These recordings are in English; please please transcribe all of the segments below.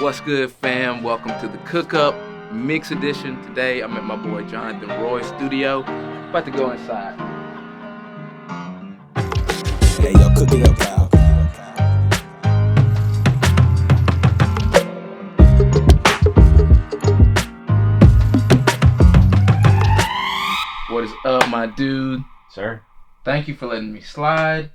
What's good, fam? Welcome to the Cook Up Mix Edition. Today I'm at my boy Jonathan Roye's studio. About to go inside. Hey, yo, cook it up, pal. What is up, my dude? Sir? Thank you for letting me slide.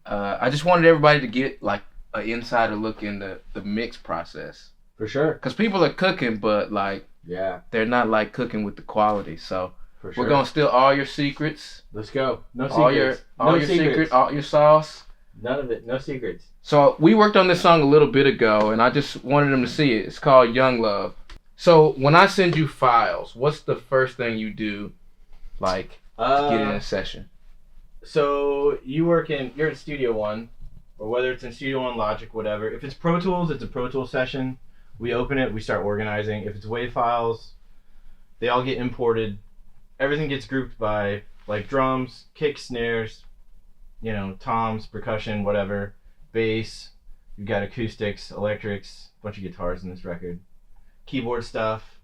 I just wanted everybody to get like an insider look in the mix process. For sure. Because people are cooking, but like they're not like cooking with the quality. So For sure. we're going to steal all your secrets. Let's go. No secrets. All your secrets, all your sauce. None of it. No secrets. So we worked on this song a little bit ago, and I just wanted them to see it. It's called Young Love. So when I send you files, what's the first thing you do, like, to get in a session? So you're in Studio One, or whether it's in Studio One, Logic, whatever. If it's Pro Tools, it's a Pro Tools session. We open it, we start organizing. If it's WAV files, they all get imported. Everything gets grouped by like drums, kicks, snares, toms, percussion, whatever, bass. You've got acoustics, electrics, a bunch of guitars in this record, keyboard stuff,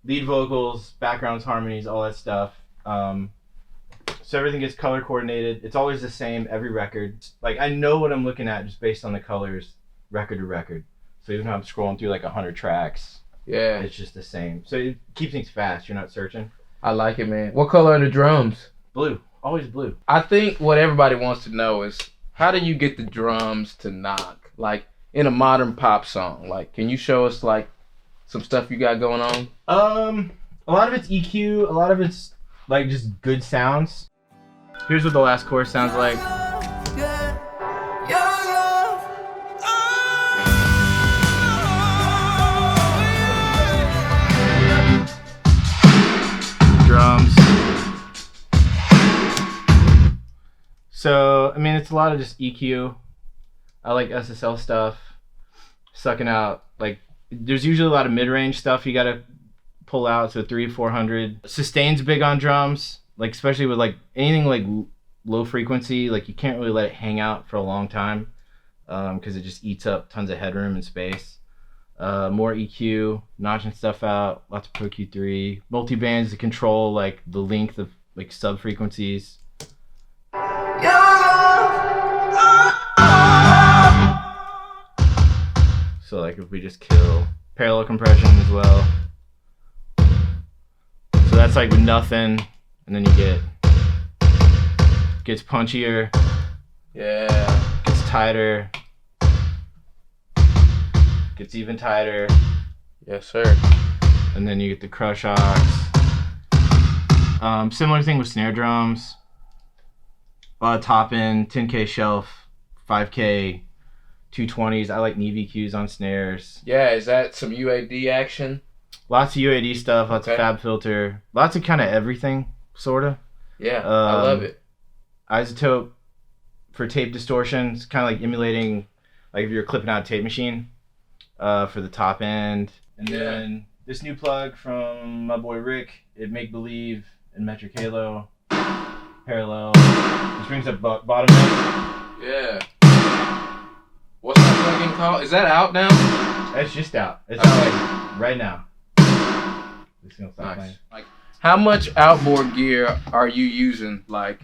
lead vocals, backgrounds, harmonies, all that stuff. So everything gets color coordinated. It's always the same every record. Like I know what I'm looking at just based on the colors, record to record. So even if I'm scrolling through like 100 tracks, it's just the same. So it keeps things fast. You're not searching. I like it, man. What color are the drums? Blue. Always blue. I think what everybody wants to know is, how do you get the drums to knock? Like in a modern pop song. Like, can you show us like some stuff you got going on? A lot of it's EQ. A lot of it's like just good sounds. Here's what the last chorus sounds like. Drums. So, I mean, it's a lot of just EQ. I like SSL stuff. Sucking out, like, there's usually a lot of mid-range stuff you gotta pull out, so 300-400. Sustain's big on drums, like, especially with, like, anything, like, low frequency. Like, you can't really let it hang out for a long time because it just eats up tons of headroom and space. More EQ, notching stuff out, lots of Pro Q3, multi-bands to control like the length of like sub frequencies. So like if we just kill parallel compression as well. So that's like with nothing, and then you gets punchier. Yeah. Gets tighter. Gets even tighter. Yes, sir. And then you get the crush ox. Similar thing with snare drums. Top end, 10K shelf, 5K, 220s. I like Neve EQs on snares. Yeah, is that some UAD action? Lots of UAD stuff, lots of Fab Filter, lots of kind of everything, sort of. Yeah, I love it. Isotope for tape distortions, kind of like emulating, like if you're clipping out a tape machine. For the top end. And then this new plug from my boy Rick, it Make Believe and Metric Halo parallel. This brings up bottom end. Yeah. What's that plugin called? Is that out now? It's just out. It's out like right now. It's gonna stop playing. Like, how much outboard gear are you using like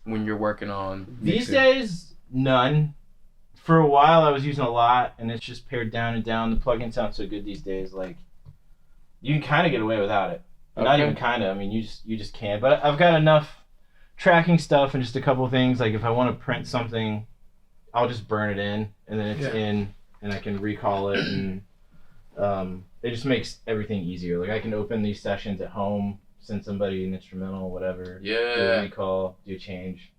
when you're working on mixing? These days, none. For a while, I was using a lot, and it's just pared down and down. The plugin sounds so good these days. Like, you can kind of get away without it. Not even kind of. I mean, you just can't. But I've got enough tracking stuff and just a couple things. Like, if I want to print something, I'll just burn it in, and then it's in, and I can recall it, and it just makes everything easier. Like, I can open these sessions at home, send somebody an instrumental, whatever. Yeah. Do a recall, do a change.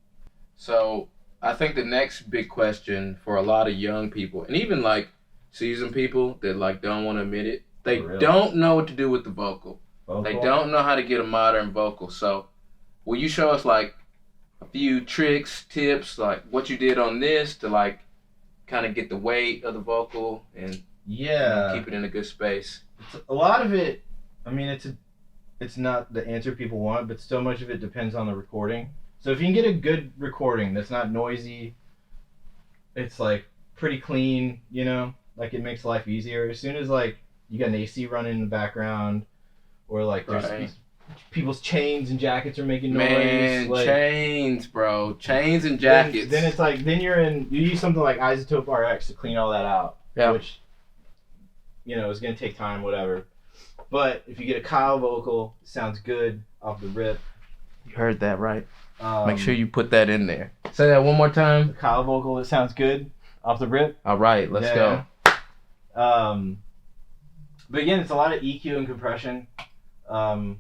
So I think the next big question for a lot of young people, and even like seasoned people that like don't want to admit it, they don't know what to do with the vocal. They don't know how to get a modern vocal. So will you show us like a few tricks, tips, like what you did on this to like kind of get the weight of the vocal and keep it in a good space? A lot of it, I mean, it's not the answer people want, but so much of it depends on the recording. So if you can get a good recording that's not noisy, it's like pretty clean, Like, it makes life easier. As soon as, like, you got an AC running in the background, or, like, there's people's chains and jackets are making noise. Man, like, chains, bro. Chains and jackets. Then it's like, you use something like Isotope RX to clean all that out. Yeah. Which, is going to take time, whatever. But if you get a Kyle vocal, it sounds good off the rip. You heard that right. Make sure you put that in there. Say that one more time. The Kyle vocal, it sounds good off the rip. All right, let's go. But again, it's a lot of EQ and compression. I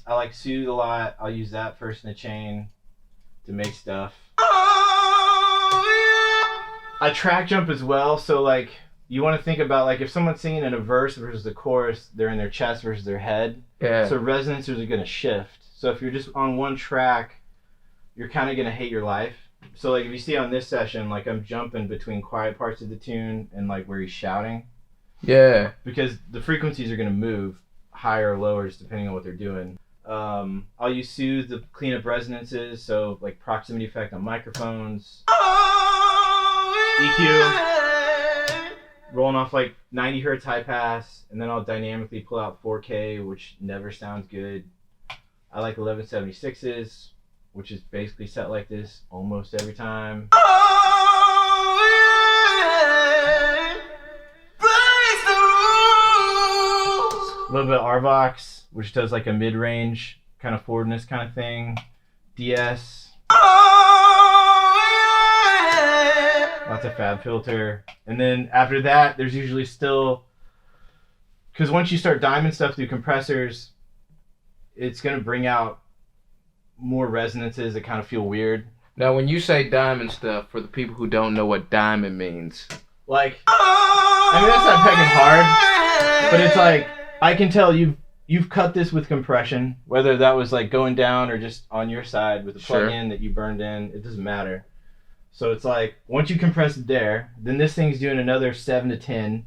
like Soothe a lot. I'll use that first in the chain to make stuff. I track jump as well, so like you want to think about like if someone's singing in a verse versus the chorus, they're in their chest versus their head. Yeah. So resonances are going to shift. So if you're just on one track, you're kind of going to hate your life. So like if you see on this session, like I'm jumping between quiet parts of the tune and like where he's shouting. Yeah. Because the frequencies are going to move higher or lower just depending on what they're doing. I'll use Soothe to clean up resonances, so like proximity effect on microphones. EQ, rolling off like 90 hertz high pass, and then I'll dynamically pull out 4K, which never sounds good. I like 1176s, which is basically set like this almost every time. A little bit of RVox, which does like a mid-range kind of forwardness kind of thing. DS. Lots of fab filter. And then after that, there's usually still... Because once you start diming stuff through compressors, it's going to bring out more resonances that kind of feel weird. Now, when you say diamond stuff, for the people who don't know what diamond means. Like, I mean, that's not pegging hard, but it's like, I can tell you've cut this with compression, whether that was like going down or just on your side with the plug-in that you burned in, it doesn't matter. So it's like, once you compress it there, then this thing's doing another 7 to 10.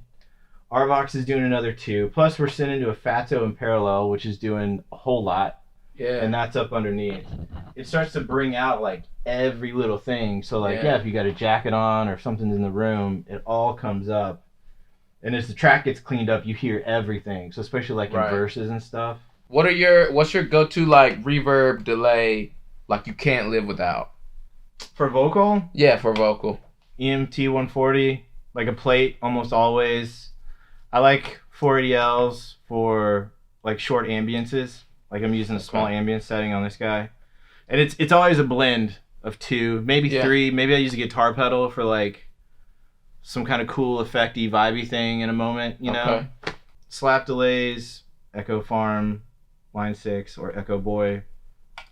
RVox is doing another 2. Plus we're sending to a Fatso in parallel, which is doing a whole lot. Yeah. And that's up underneath. It starts to bring out like every little thing. So like, if you got a jacket on or something's in the room, it all comes up. And as the track gets cleaned up, you hear everything. So especially like in verses and stuff. What's your go-to like reverb delay like you can't live without? For vocal? Yeah, for vocal. EMT 140, like a plate almost always. I like 480Ls for like short ambiences. Like I'm using a small ambience setting on this guy. And it's always a blend of 2, maybe 3. Maybe I use a guitar pedal for like some kind of cool effecty vibey thing in a moment, you know. Slap delays, Echo Farm, Line 6, or Echo Boy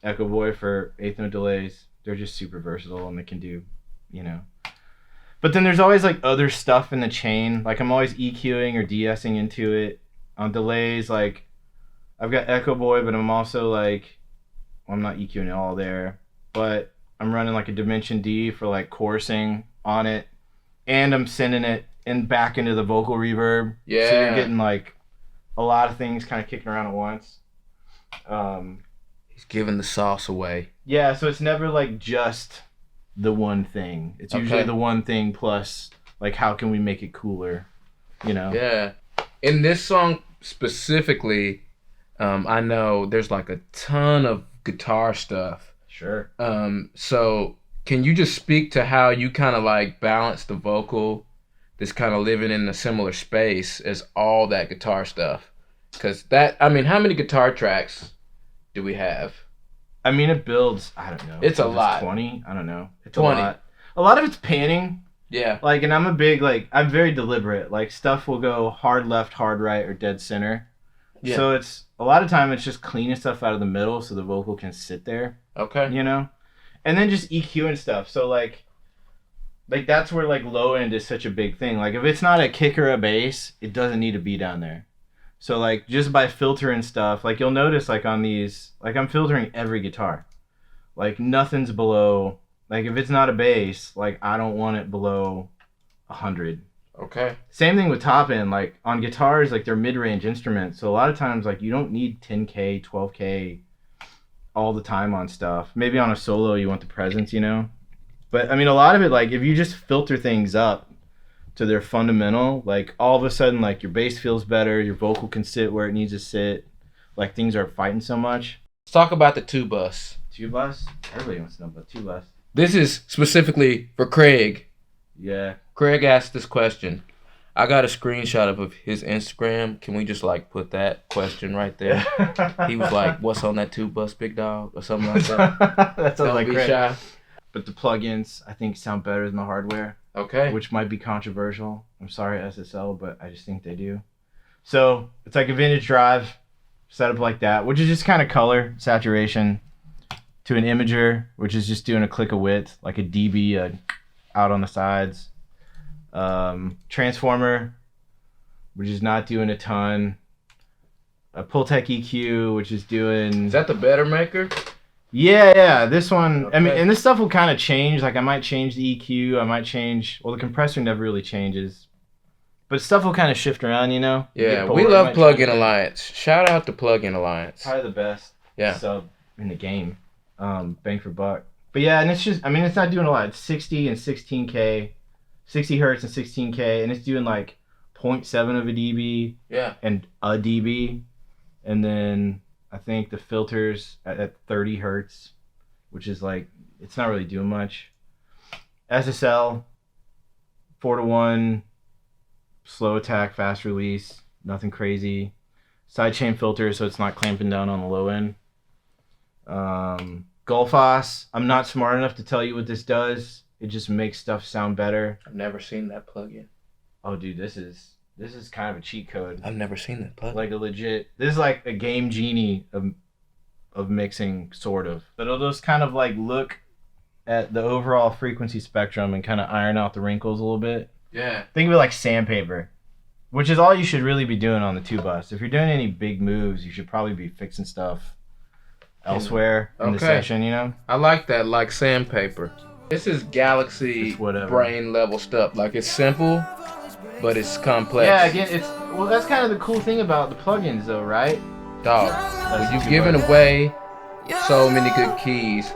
for 8th note delays. They're just super versatile and they can do, you know. But then there's always like other stuff in the chain. Like I'm always EQing or de-essing into it. On delays, like I've got Echo Boy, but I'm also like, well, I'm not EQing it all there, but I'm running like a Dimension D for like chorusing on it. And I'm sending it back into the vocal reverb. Yeah. So you're getting like a lot of things kind of kicking around at once. He's giving the sauce away. Yeah, so it's never like just the one thing. It's usually the one thing plus like how can we make it cooler, you know? Yeah. In this song specifically, I know there's like a ton of guitar stuff. Sure. So can you just speak to how you kind of like balance the vocal that's kind of living in a similar space as all that guitar stuff? Because how many guitar tracks do we have? I mean, it builds, I don't know. It's a lot. 20? I don't know. It's 20. A lot. A lot of it's panning. Yeah. Like, and I'm very deliberate. Like, stuff will go hard left, hard right, or dead center. Yeah. So it's, a lot of time it's just cleaning stuff out of the middle so the vocal can sit there. Okay. You know? And then just EQ and stuff. So, like that's where, like, low end is such a big thing. Like, if it's not a kick or a bass, it doesn't need to be down there. So, like, just by filtering stuff, like, you'll notice, like, on these, like, I'm filtering every guitar. Like, nothing's below, like, if it's not a bass, like, I don't want it below 100. Okay. Same thing with top end. Like, on guitars, like, they're mid-range instruments. So, a lot of times, like, you don't need 10K, 12K all the time on stuff. Maybe on a solo, you want the presence, you know? But, I mean, a lot of it, like, if you just filter things up to their fundamental, like all of a sudden, like your bass feels better, your vocal can sit where it needs to sit, like things aren't fighting so much. Let's talk about the 2-bus. 2-bus? Everybody wants to know about 2-bus. This is specifically for Craig. Yeah. Craig asked this question. I got a screenshot of his Instagram. Can we just like put that question right there? He was like, "What's on that 2-bus, big dog?" or something like that. That sounds like Don't be Craig. shy. But the plugins, I think, sound better than the hardware. Okay. Which might be controversial. I'm sorry, SSL, but I just think they do. So it's like a vintage drive set up like that, which is just kind of color saturation, to an imager, which is just doing a click of width, like a dB out on the sides. Transformer, which is not doing a ton. A Pultec EQ, which is doing... Is that the Better Maker? Yeah, this one, Okay. I mean, and this stuff will kind of change, like I might change the EQ, I might change, well, the compressor never really changes, but stuff will kind of shift around, you know? Yeah, Get we bored, love might Plugin change it. Alliance. Shout out to Plugin Alliance. Probably the best Yeah. sub in the game, bang for buck. But yeah, and it's just, I mean, it's not doing a lot, it's 60 and 16K, 60 hertz and 16K, and it's doing like 0.7 of a dB Yeah. and a dB, and then I think the filters at 30 hertz, which is like, it's not really doing much. SSL, 4-to-1, slow attack, fast release, nothing crazy. Sidechain filter, so it's not clamping down on the low end. GULLFOSS, I'm not smart enough to tell you what this does. It just makes stuff sound better. I've never seen that plugin. Oh, dude, this is kind of a cheat code. I've never seen that plugin. Like a legit, this is like a game genie of mixing, sort of. But it'll just kind of like look at the overall frequency spectrum and kind of iron out the wrinkles a little bit. Yeah. Think of it like sandpaper, which is all you should really be doing on the 2-bus. If you're doing any big moves, you should probably be fixing stuff elsewhere in the session, you know? I like that, like sandpaper. This is Galaxy It's whatever. brain level stuff. Like it's simple, but it's complex. Yeah, again, well, that's kind of the cool thing about the plugins, though, right? Dog, That's you've the given 2-bus. away so many good keys.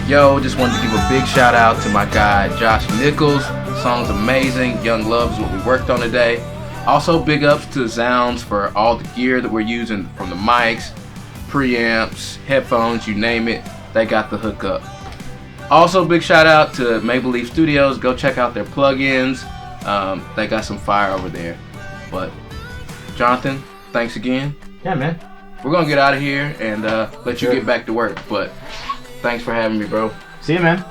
Yo, just wanted to give a big shout out to my guy Josh Nichols. The song's amazing. Young Love is what we worked on today. Also, big ups to Zounds for all the gear that we're using, from the mics, preamps, headphones, you name it. They got the hookup. Also, big shout out to Maple Leaf Studios. Go check out their plugins. They got some fire over there. But Jonathan, thanks again. Yeah, man. We're gonna get out of here and let you Sure. get back to work. But thanks for having me, bro. See you, man.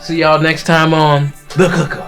See y'all next time on The Cook Up.